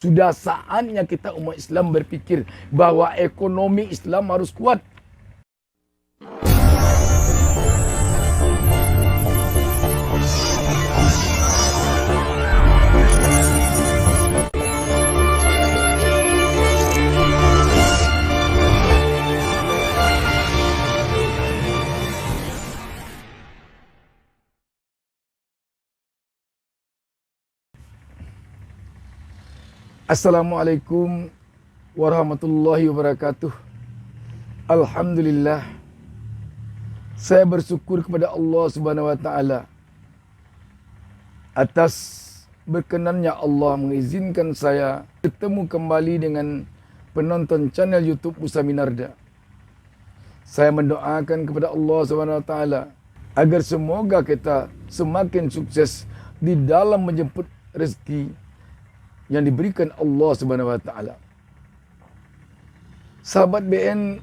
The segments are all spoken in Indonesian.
Sudah saatnya kita umat Islam berpikir bahwa ekonomi Islam harus kuat. Assalamualaikum warahmatullahi wabarakatuh. Alhamdulillah, saya bersyukur kepada Allah Subhanahu wa taala atas berkenannya Allah mengizinkan saya bertemu kembali dengan penonton channel YouTube Musa Minarda. Saya mendoakan kepada Allah Subhanahu wa taala agar semoga kita semakin sukses di dalam menjemput rezeki yang diberikan Allah Subhanahu wa taala. Sahabat BN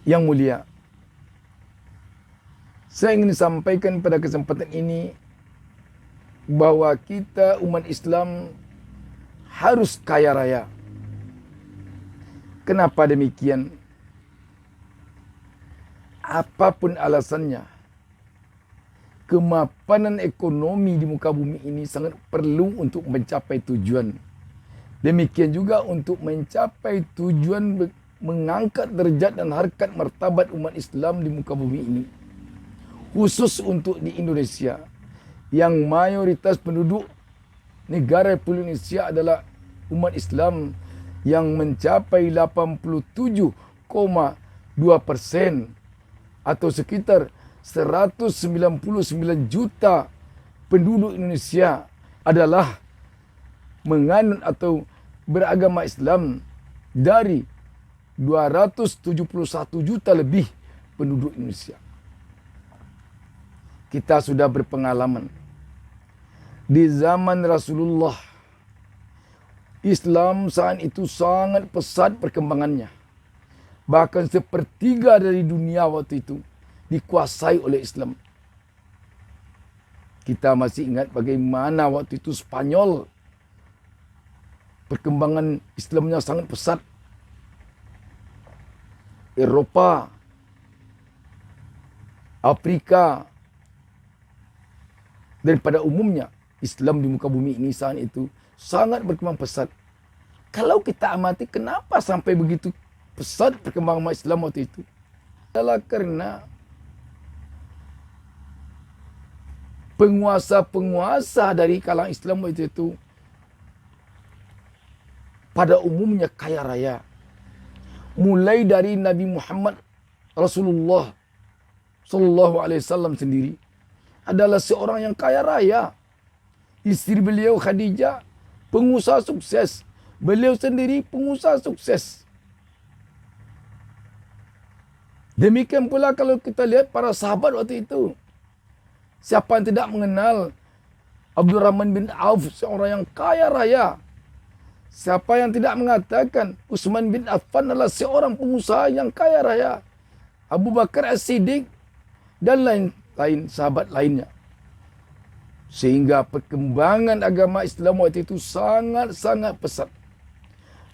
yang mulia, saya ingin sampaikan pada kesempatan ini bahwa kita umat Islam harus kaya raya. Kenapa demikian? Apapun alasannya, kemapanan ekonomi di muka bumi ini sangat perlu untuk mencapai tujuan. Demikian juga untuk mencapai tujuan mengangkat derajat dan harkat martabat umat Islam di muka bumi ini. Khusus untuk di Indonesia, yang mayoritas penduduk negara Indonesia adalah umat Islam yang mencapai 87,2% atau sekitar 199 juta penduduk Indonesia adalah menganut atau beragama Islam dari 271 juta lebih penduduk Indonesia. Kita sudah berpengalaman. Di zaman Rasulullah, Islam saat itu sangat pesat perkembangannya. Bahkan sepertiga dari dunia waktu itu dikuasai oleh Islam. Kita masih ingat bagaimana waktu itu Spanyol perkembangan Islamnya sangat pesat. Eropa, Afrika, dan pada umumnya Islam di muka bumi ini saat itu sangat berkembang pesat. Kalau kita amati kenapa sampai begitu pesat perkembangan Islam waktu itu? Adalah karena penguasa-penguasa dari kalangan Islam itu pada umumnya kaya raya. Mulai dari Nabi Muhammad Rasulullah Sallallahu Alaihi Wasallam sendiri adalah seorang yang kaya raya. Istri beliau Khadijah pengusaha sukses. Beliau sendiri pengusaha sukses. Demikian pula kalau kita lihat para sahabat waktu itu. Siapa yang tidak mengenal Abdurrahman bin Auf, seorang yang kaya raya? Siapa yang tidak mengatakan Utsman bin Affan adalah seorang pengusaha yang kaya raya? Abu Bakar As-Siddiq dan lain-lain sahabat lainnya. Sehingga perkembangan agama Islam waktu itu sangat-sangat pesat.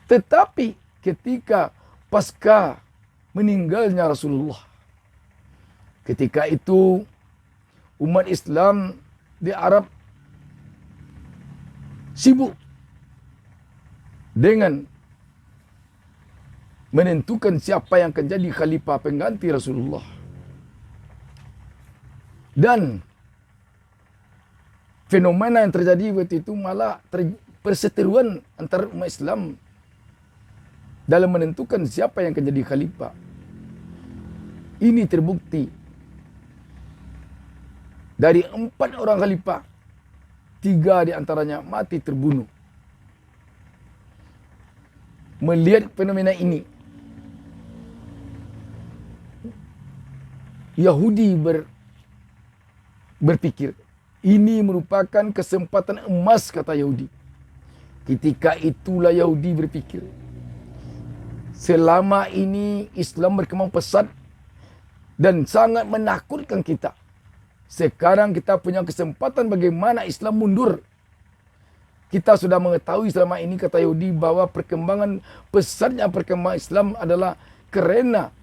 Tetapi ketika pasca meninggalnya Rasulullah, ketika itu umat Islam di Arab sibuk dengan menentukan siapa yang akan jadi khalifah pengganti Rasulullah. Dan fenomena yang terjadi waktu itu malah perseteruan antara umat Islam dalam menentukan siapa yang akan jadi khalifah. Ini terbukti dari 4 orang khalifah, 3 di antaranya mati terbunuh. Melihat fenomena ini, Yahudi berpikir, ini merupakan kesempatan emas, kata Yahudi. Ketika itulah Yahudi berpikir, selama ini Islam berkembang pesat dan sangat menakutkan kita. Sekarang kita punya kesempatan bagaimana Islam mundur. Kita sudah mengetahui selama ini kata Yahudi bahwa pesatnya perkembangan Islam adalah kerana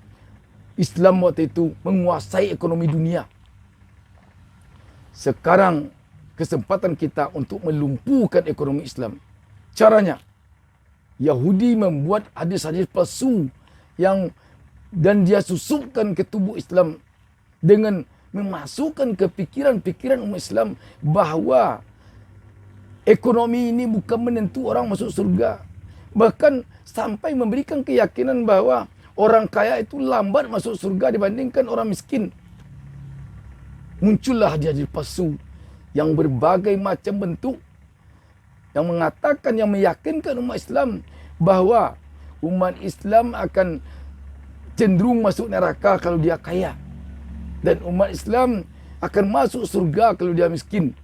Islam waktu itu menguasai ekonomi dunia. Sekarang kesempatan kita untuk melumpuhkan ekonomi Islam. Caranya, Yahudi membuat hadis-hadis palsu dan dia susupkan ke tubuh Islam dengan memasukkan ke pikiran-pikiran umat Islam bahawa ekonomi ini bukan menentu orang masuk surga. Bahkan sampai memberikan keyakinan bahawa orang kaya itu lambat masuk surga dibandingkan orang miskin. Muncullah hadis-hadis palsu yang berbagai macam bentuk yang mengatakan, yang meyakinkan umat Islam bahawa umat Islam akan cenderung masuk neraka kalau dia kaya. Dan umat Islam akan masuk surga kalau dia miskin.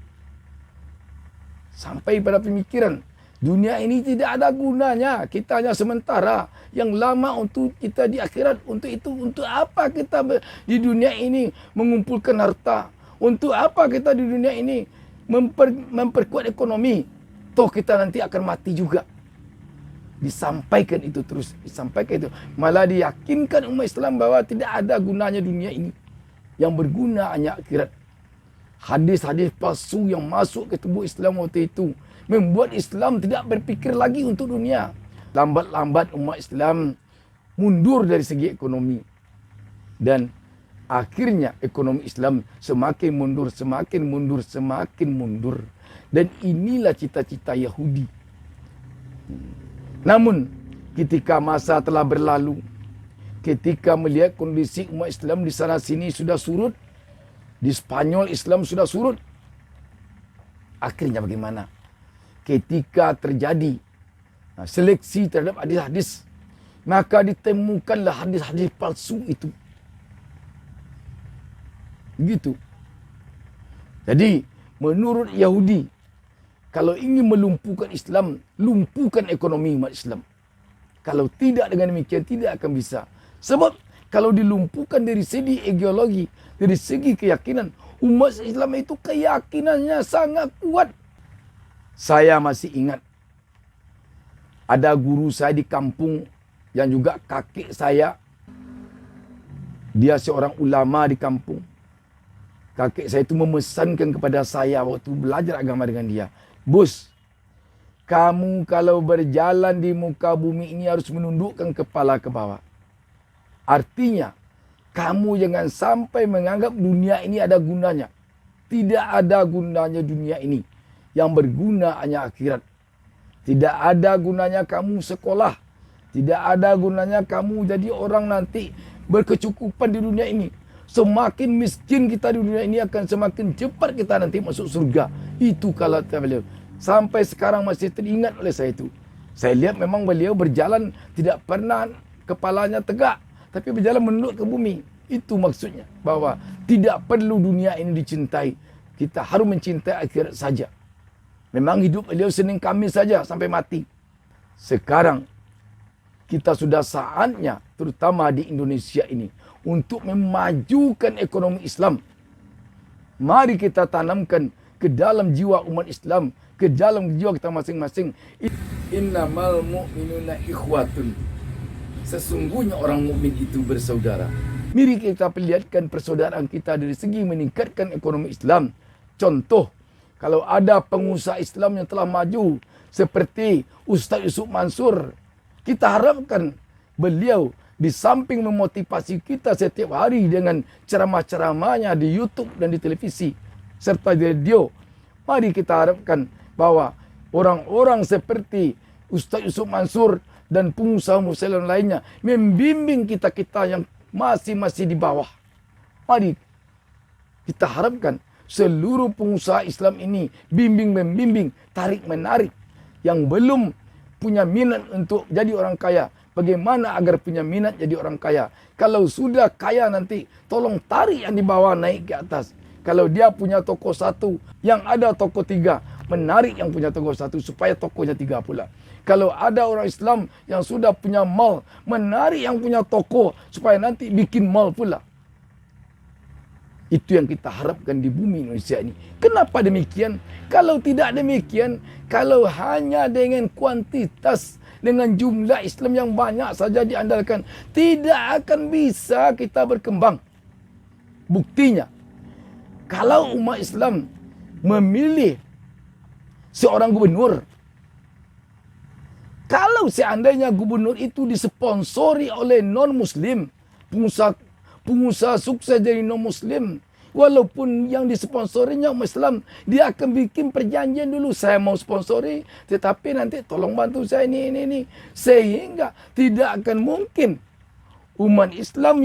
Sampai pada pemikiran, dunia ini tidak ada gunanya. Kita hanya sementara. Yang lama untuk kita di akhirat. Untuk apa kita di dunia ini mengumpulkan harta? Untuk apa kita di dunia ini memperkuat ekonomi? Toh kita nanti akan mati juga. Disampaikan itu terus. Disampaikan itu. Malah diyakinkan umat Islam bahwa tidak ada gunanya dunia ini. Yang berguna hanya akhirat. Hadis-hadis palsu yang masuk ke tubuh Islam waktu itu membuat Islam tidak berfikir lagi untuk dunia. Lambat-lambat umat Islam mundur dari segi ekonomi. Dan akhirnya ekonomi Islam semakin mundur, semakin mundur, semakin mundur. Dan inilah cita-cita Yahudi. Namun ketika masa telah berlalu, ketika melihat kondisi umat Islam di sana sini sudah surut, di Spanyol Islam sudah surut, akhirnya bagaimana? Ketika terjadi seleksi terhadap hadis-hadis, maka ditemukanlah hadis-hadis palsu itu. Begitu. Jadi menurut Yahudi, kalau ingin melumpuhkan Islam, lumpuhkan ekonomi umat Islam. Kalau tidak dengan demikian, tidak akan bisa. Sebab kalau dilumpuhkan dari segi ideologi, dari segi keyakinan, umat Islam itu keyakinannya sangat kuat. Saya masih ingat, ada guru saya di kampung yang juga kakek saya. Dia seorang ulama di kampung. Kakek saya itu memesankan kepada saya waktu belajar agama dengan dia. Bos, kamu kalau berjalan di muka bumi ini harus menundukkan kepala ke bawah. Artinya, kamu jangan sampai menganggap dunia ini ada gunanya. Tidak ada gunanya dunia ini. Yang berguna hanya akhirat. Tidak ada gunanya kamu sekolah. Tidak ada gunanya kamu jadi orang nanti berkecukupan di dunia ini. Semakin miskin kita di dunia ini akan semakin cepat kita nanti masuk surga. Itu kalau beliau. Sampai sekarang masih teringat oleh saya itu. Saya lihat memang beliau berjalan tidak pernah kepalanya tegak. Tapi berjalan menunduk ke bumi. Itu maksudnya. Bahwa tidak perlu dunia ini dicintai. Kita harus mencintai akhirat saja. Memang hidup beliau Senin Kamis saja sampai mati. Sekarang kita sudah saatnya, terutama di Indonesia ini, untuk memajukan ekonomi Islam. Mari kita tanamkan ke dalam jiwa umat Islam, ke dalam jiwa kita masing-masing. Innamal mu'minuna ikhwatun. Sesungguhnya orang mukmin itu bersaudara. Mari kita perlihatkan persaudaraan kita dari segi meningkatkan ekonomi Islam. Contoh, kalau ada pengusaha Islam yang telah maju seperti Ustaz Yusuf Mansur, kita harapkan beliau di samping memotivasi kita setiap hari dengan ceramah-ceramahnya di YouTube dan di televisi serta di radio, mari kita harapkan bahwa orang-orang seperti Ustaz Yusuf Mansur dan pengusaha-pengusaha lainnya membimbing kita-kita yang masih di bawah. Mari kita harapkan seluruh pengusaha Islam ini bimbing-membimbing, tarik-menarik yang belum punya minat untuk jadi orang kaya. Bagaimana agar punya minat jadi orang kaya? Kalau sudah kaya nanti, tolong tarik yang di bawah naik ke atas. Kalau dia punya toko satu, yang ada toko tiga, menarik yang punya toko satu supaya tokonya tiga pula. Kalau ada orang Islam yang sudah punya mall, menarik yang punya toko supaya nanti bikin mall pula. Itu yang kita harapkan di bumi Indonesia ini. Kenapa demikian? Kalau tidak demikian, kalau hanya dengan kuantitas, dengan jumlah Islam yang banyak saja diandalkan, tidak akan bisa kita berkembang. Buktinya, kalau umat Islam memilih seorang gubernur, kalau seandainya gubernur itu disponsori oleh non-muslim, pengusaha sukses dari non-muslim, walaupun yang disponsorinya umat Islam, dia akan bikin perjanjian dulu, saya mau sponsori, tetapi nanti tolong bantu saya ini. Sehingga tidak akan mungkin umat Islam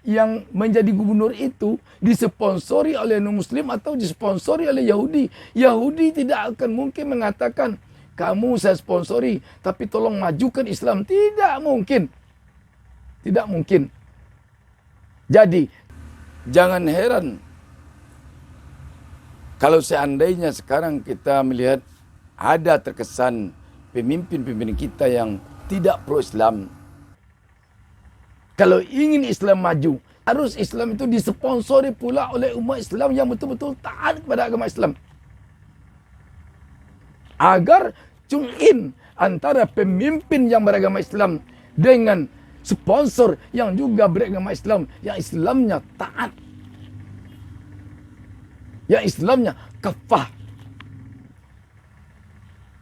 yang menjadi gubernur itu disponsori oleh non-muslim atau disponsori oleh Yahudi. Yahudi tidak akan mungkin mengatakan, kamu saya sponsori, tapi tolong majukan Islam. Tidak mungkin. Tidak mungkin. Jadi, jangan heran kalau seandainya sekarang kita melihat ada terkesan pemimpin-pemimpin kita yang tidak pro-Islam. Kalau ingin Islam maju, harus Islam itu disponsori pula oleh umat Islam yang betul-betul taat kepada agama Islam. Agar tune-in antara pemimpin yang beragama Islam dengan sponsor yang juga beragama Islam, yang Islamnya taat, yang Islamnya kafah.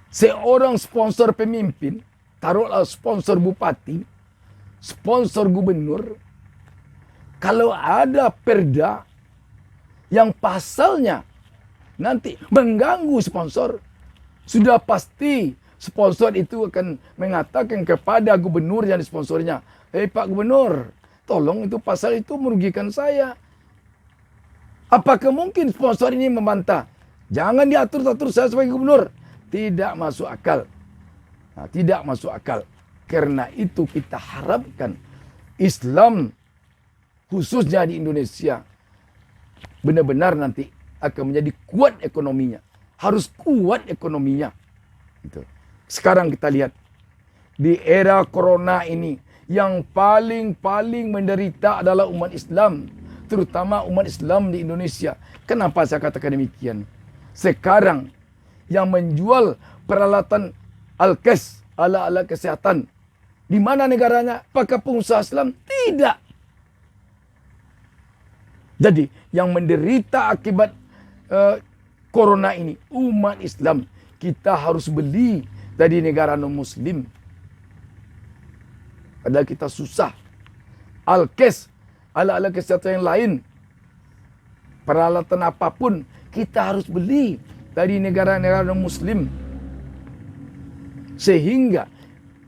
Seorang sponsor pemimpin, taruhlah sponsor bupati, sponsor gubernur, kalau ada perda yang pasalnya nanti mengganggu sponsor, sudah pasti sponsor itu akan mengatakan kepada gubernur yang disponsorinya, hei Pak Gubernur, tolong itu pasal itu merugikan saya. Apakah mungkin sponsor ini membantah? Jangan diatur-atur saya sebagai gubernur. Tidak masuk akal. Nah, tidak masuk akal. Karena itu kita harapkan Islam khususnya di Indonesia benar-benar nanti akan menjadi kuat ekonominya. Harus kuat ekonominya. Gitu. Sekarang kita lihat di era corona ini yang paling menderita adalah umat Islam, terutama umat Islam di Indonesia. Kenapa saya katakan demikian? Sekarang yang menjual peralatan alkes, alat-alat kesehatan, di mana negaranya? Apakah pengusaha Islam? Tidak. Jadi yang menderita akibat corona ini umat Islam. Kita harus beli dari negara non-muslim. Padahal kita susah. Alkes, alat-alat kesehatan yang lain, peralatan apapun kita harus beli dari negara-negara non-muslim. Sehingga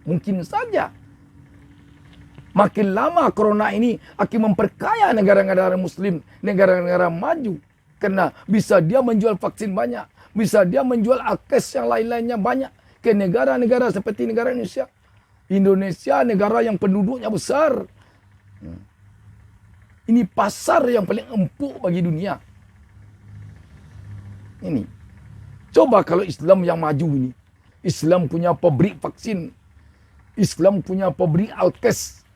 mungkin saja makin lama corona ini akan memperkaya negara-negara muslim, negara-negara maju. Karena bisa dia menjual vaksin banyak, bisa dia menjual alkes yang lain-lainnya banyak ke negara-negara seperti negara Indonesia. Indonesia negara yang penduduknya besar. Ini pasar yang paling empuk bagi dunia. Ini. Coba kalau Islam yang maju ini. Islam punya pabrik vaksin. Islam punya pabrik alkes.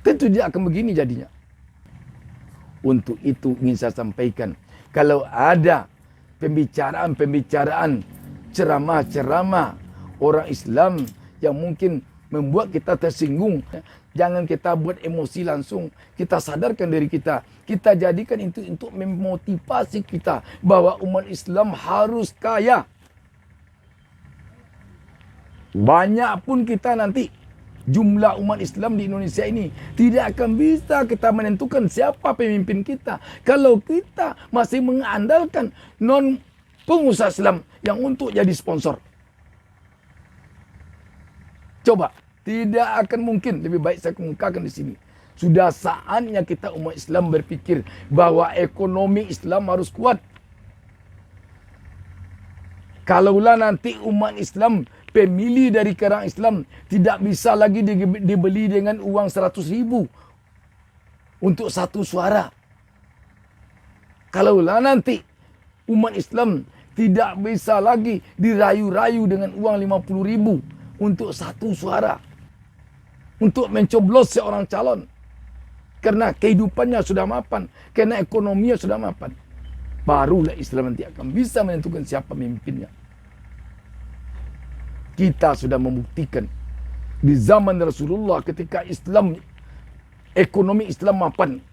Tentu dia akan begini jadinya. Untuk itu ingin saya sampaikan. Kalau ada pembicaraan, ceramah-ceramah orang Islam yang mungkin membuat kita tersinggung, jangan kita buat emosi langsung. Kita sadarkan diri kita. Kita jadikan itu untuk memotivasi kita bahwa umat Islam harus kaya. Banyak pun kita nanti jumlah umat Islam di Indonesia ini tidak akan bisa kita menentukan siapa pemimpin kita kalau kita masih mengandalkan non pengusaha Islam yang untuk jadi sponsor. Coba, tidak akan mungkin. Lebih baik saya kemukakan di sini. Sudah saatnya kita umat Islam berpikir bahwa ekonomi Islam harus kuat. Kalaulah nanti umat Islam, pemilih dari kalangan Islam tidak bisa lagi dibeli dengan uang 100.000 untuk satu suara. Kalaulah nanti umat Islam tidak bisa lagi dirayu-rayu dengan uang 50.000 untuk satu suara, untuk mencoblos seorang calon. Karena kehidupannya sudah mapan. Karena ekonominya sudah mapan. Barulah Islam nanti akan bisa menentukan siapa pemimpinnya. Kita sudah membuktikan di zaman Rasulullah ketika Islam, ekonomi Islam mapan.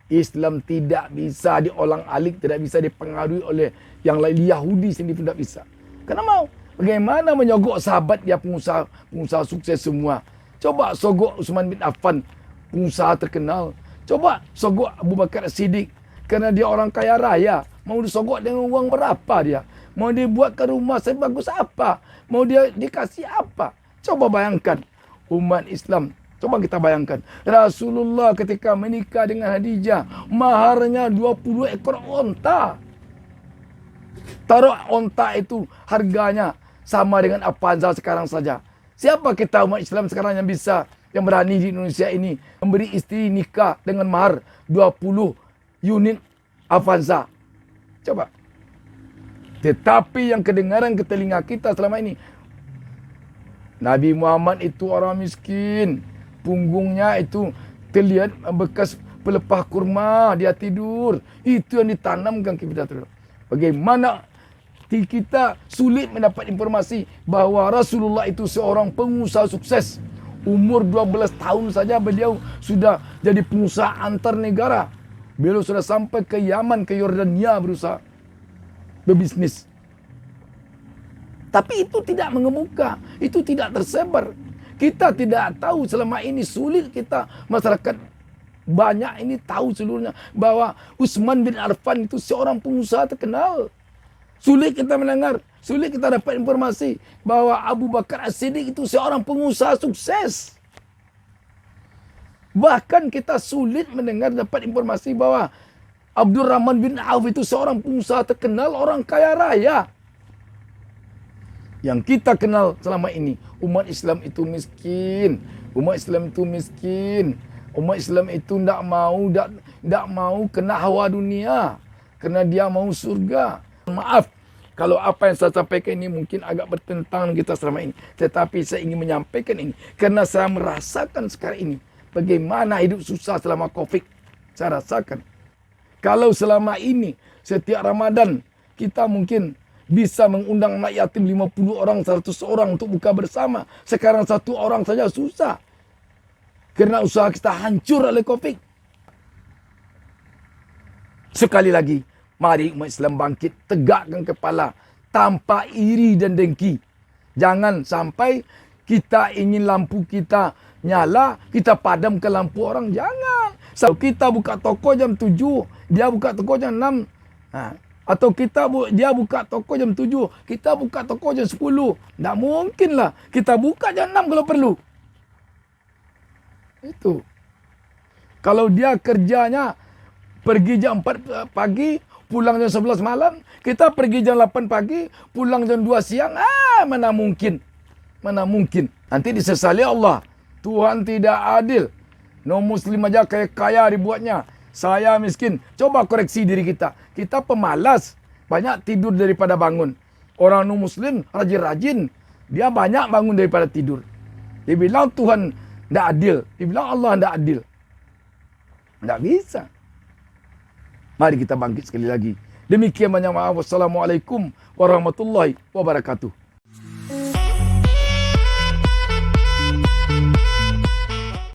Islam tidak bisa diolang-alik, tidak bisa dipengaruhi oleh yang lain. Yahudi sendiri pun tidak bisa. Karena mau bagaimana menyogok sahabat dia pengusaha sukses semua. Coba sogok Utsman bin Affan, pengusaha terkenal. Coba sogok Abu Bakar As-Siddiq, karena dia orang kaya raya. Mau disogok dengan uang berapa dia? Mau dia buatkan rumah sebagus apa? Mau dia dikasih apa? Coba bayangkan umat Islam. Coba kita bayangkan. Rasulullah ketika menikah dengan Khadijah, maharnya 20 ekor onta. Taruh onta itu harganya sama dengan Avanza sekarang saja. Siapa kita umat Islam sekarang yang berani di Indonesia ini memberi istri nikah dengan mahar 20 unit Avanza? Coba. Tetapi yang kedengaran ke telinga kita selama ini, Nabi Muhammad itu orang miskin. Punggungnya itu terlihat bekas pelepah kurma, dia tidur. Itu yang ditanamkan kepada kita. Bagaimana kita sulit mendapat informasi bahwa Rasulullah itu seorang pengusaha sukses. Umur 12 tahun saja beliau sudah jadi pengusaha antar negara. Beliau sudah sampai ke Yaman, ke Yordania berusaha berbisnis. Tapi itu tidak mengemuka, itu tidak tersebar. Kita tidak tahu selama ini, sulit kita, masyarakat banyak ini tahu seluruhnya bahwa Utsman bin Affan itu seorang pengusaha terkenal. Sulit kita mendengar, sulit kita dapat informasi bahwa Abu Bakar As-Siddiq itu seorang pengusaha sukses. Bahkan kita sulit mendengar dapat informasi bahwa Abdurrahman bin Auf itu seorang pengusaha terkenal, orang kaya raya. Yang kita kenal selama ini, umat Islam itu miskin. Umat Islam itu miskin. Umat Islam itu tidak mau kena hawa dunia. Kerana dia mau surga. Maaf kalau apa yang saya sampaikan ini mungkin agak bertentangan kita selama ini. Tetapi saya ingin menyampaikan ini kerana saya merasakan sekarang ini bagaimana hidup susah selama Covid. Saya rasakan. Kalau selama ini setiap Ramadan kita mungkin bisa mengundang anak yatim 50 orang, 100 orang untuk buka bersama. Sekarang 1 orang saja susah. Kerana usaha kita hancur oleh Covid. Sekali lagi, mari umat Islam bangkit, tegakkan kepala tanpa iri dan dengki. Jangan sampai kita ingin lampu kita nyala, kita padamkan lampu orang. Jangan. So, kita buka toko jam 7, dia buka toko jam 6. Atau dia buka toko jam 7, kita buka toko jam 10. Tak mungkinlah. Kita buka jam 6 kalau perlu. Itu. Kalau dia kerjanya pergi jam 4 pagi, pulang jam 11 malam. Kita pergi jam 8 pagi, pulang jam 2 siang. Mana mungkin. Mana mungkin. Nanti disesali Allah. Tuhan tidak adil. No Muslim aja kaya dibuatnya. Saya miskin. Coba koreksi diri kita. Kita pemalas. Banyak tidur daripada bangun. Orang no Muslim rajin-rajin. Dia banyak bangun daripada tidur. Dia bilang Tuhan tidak adil. Dia bilang Allah tidak adil. Tidak bisa. Mari kita bangkit sekali lagi. Demikian banyak maaf. Wassalamualaikum warahmatullahi wabarakatuh.